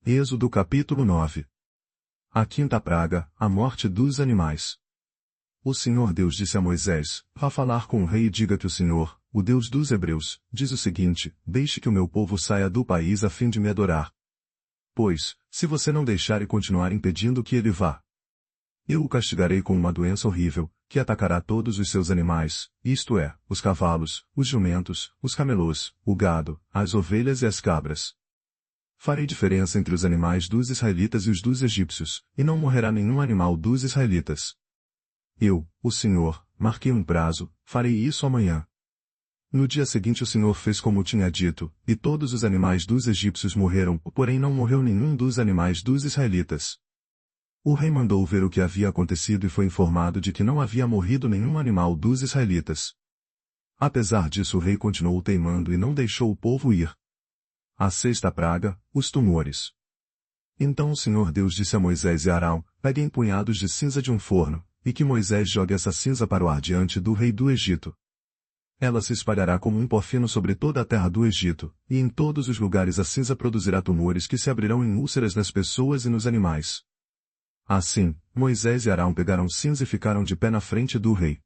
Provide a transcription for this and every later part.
Êxodo capítulo 9. A quinta praga, a morte dos animais. O Senhor Deus disse a Moisés: vá falar com o rei e diga que o Senhor, o Deus dos Hebreus, diz o seguinte: deixe que o meu povo saia do país a fim de me adorar. Pois, se você não deixar e continuar impedindo que ele vá, eu o castigarei com uma doença horrível, que atacará todos os seus animais, isto é, os cavalos, os jumentos, os camelôs, o gado, as ovelhas e as cabras. Farei diferença entre os animais dos israelitas e os dos egípcios, e não morrerá nenhum animal dos israelitas. Eu, o Senhor, marquei um prazo, farei isso amanhã. No dia seguinte o Senhor fez como tinha dito, e todos os animais dos egípcios morreram, porém não morreu nenhum dos animais dos israelitas. O rei mandou ver o que havia acontecido e foi informado de que não havia morrido nenhum animal dos israelitas. Apesar disso o rei continuou teimando e não deixou o povo ir. A sexta praga, os tumores. Então o Senhor Deus disse a Moisés e Arão: peguem punhados de cinza de um forno, e que Moisés jogue essa cinza para o ar diante do rei do Egito. Ela se espalhará como um pó fino sobre toda a terra do Egito, e em todos os lugares a cinza produzirá tumores que se abrirão em úlceras nas pessoas e nos animais. Assim, Moisés e Arão pegaram cinza e ficaram de pé na frente do rei.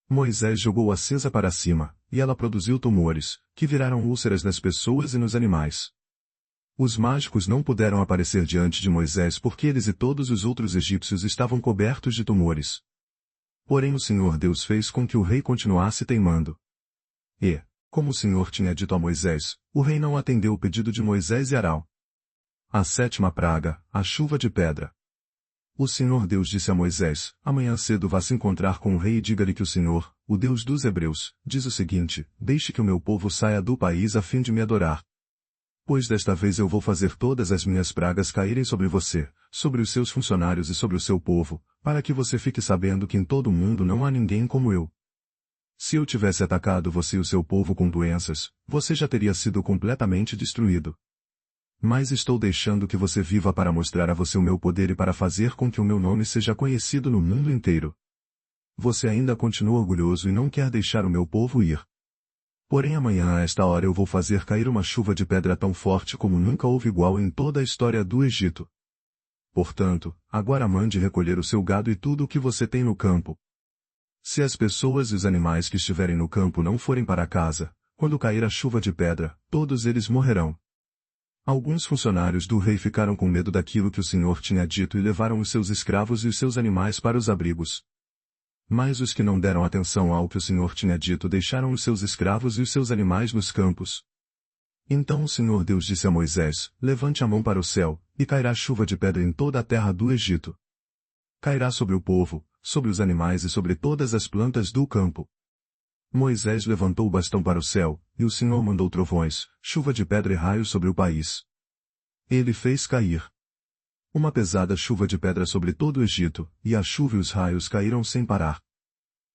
Moisés jogou a cinza para cima, e ela produziu tumores, que viraram úlceras nas pessoas e nos animais. Os mágicos não puderam aparecer diante de Moisés porque eles e todos os outros egípcios estavam cobertos de tumores. Porém o Senhor Deus fez com que o rei continuasse teimando. E, como o Senhor tinha dito a Moisés, o rei não atendeu o pedido de Moisés e Arão. A sétima praga, a chuva de pedra. O Senhor Deus disse a Moisés: amanhã cedo vá se encontrar com o rei e diga-lhe que o Senhor, o Deus dos Hebreus, diz o seguinte: deixe que o meu povo saia do país a fim de me adorar. Pois desta vez eu vou fazer todas as minhas pragas caírem sobre você, sobre os seus funcionários e sobre o seu povo, para que você fique sabendo que em todo o mundo não há ninguém como eu. Se eu tivesse atacado você e o seu povo com doenças, você já teria sido completamente destruído. Mas estou deixando que você viva para mostrar a você o meu poder e para fazer com que o meu nome seja conhecido no mundo inteiro. Você ainda continua orgulhoso e não quer deixar o meu povo ir. Porém amanhã a esta hora eu vou fazer cair uma chuva de pedra tão forte como nunca houve igual em toda a história do Egito. Portanto, agora mande recolher o seu gado e tudo o que você tem no campo. Se as pessoas e os animais que estiverem no campo não forem para casa, quando cair a chuva de pedra, todos eles morrerão. Alguns funcionários do rei ficaram com medo daquilo que o Senhor tinha dito e levaram os seus escravos e os seus animais para os abrigos. Mas os que não deram atenção ao que o Senhor tinha dito deixaram os seus escravos e os seus animais nos campos. Então o Senhor Deus disse a Moisés: levante a mão para o céu, e cairá chuva de pedra em toda a terra do Egito. Cairá sobre o povo, sobre os animais e sobre todas as plantas do campo. Moisés levantou o bastão para o céu, e o Senhor mandou trovões, chuva de pedra e raios sobre o país. Ele fez cair uma pesada chuva de pedra sobre todo o Egito, e a chuva e os raios caíram sem parar.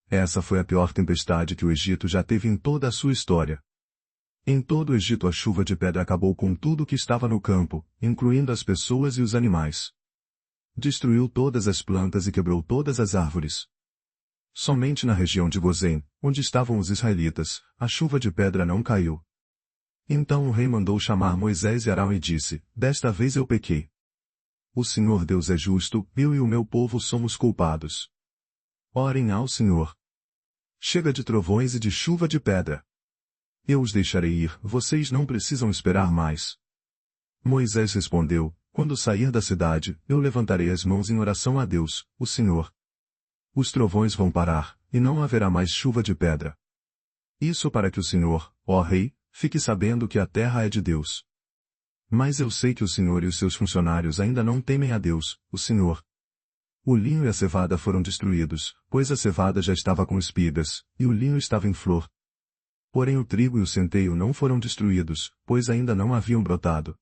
Essa foi a pior tempestade que o Egito já teve em toda a sua história. Em todo o Egito a chuva de pedra acabou com tudo que estava no campo, incluindo as pessoas e os animais. Destruiu todas as plantas e quebrou todas as árvores. Somente na região de Gozém, onde estavam os israelitas, a chuva de pedra não caiu. Então o rei mandou chamar Moisés e Arão e disse: desta vez eu pequei. O Senhor Deus é justo, eu e o meu povo somos culpados. Orem ao Senhor. Chega de trovões e de chuva de pedra. Eu os deixarei ir, vocês não precisam esperar mais. Moisés respondeu: quando sair da cidade, eu levantarei as mãos em oração a Deus, o Senhor. Os trovões vão parar, e não haverá mais chuva de pedra. Isso para que o Senhor, ó Rei, fique sabendo que a terra é de Deus. Mas eu sei que o Senhor e os seus funcionários ainda não temem a Deus, o Senhor. O linho e a cevada foram destruídos, pois a cevada já estava com espigas, e o linho estava em flor. Porém o trigo e o centeio não foram destruídos, pois ainda não haviam brotado.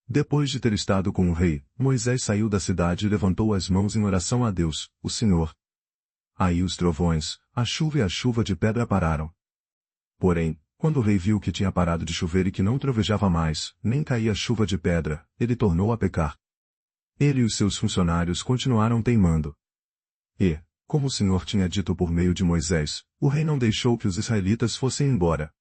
Depois de ter estado com o rei, Moisés saiu da cidade e levantou as mãos em oração a Deus, o Senhor. Aí os trovões, a chuva e a chuva de pedra pararam. Porém, quando o rei viu que tinha parado de chover e que não trovejava mais, nem caía chuva de pedra, ele tornou a pecar. Ele e os seus funcionários continuaram teimando. E, como o Senhor tinha dito por meio de Moisés, o rei não deixou que os israelitas fossem embora.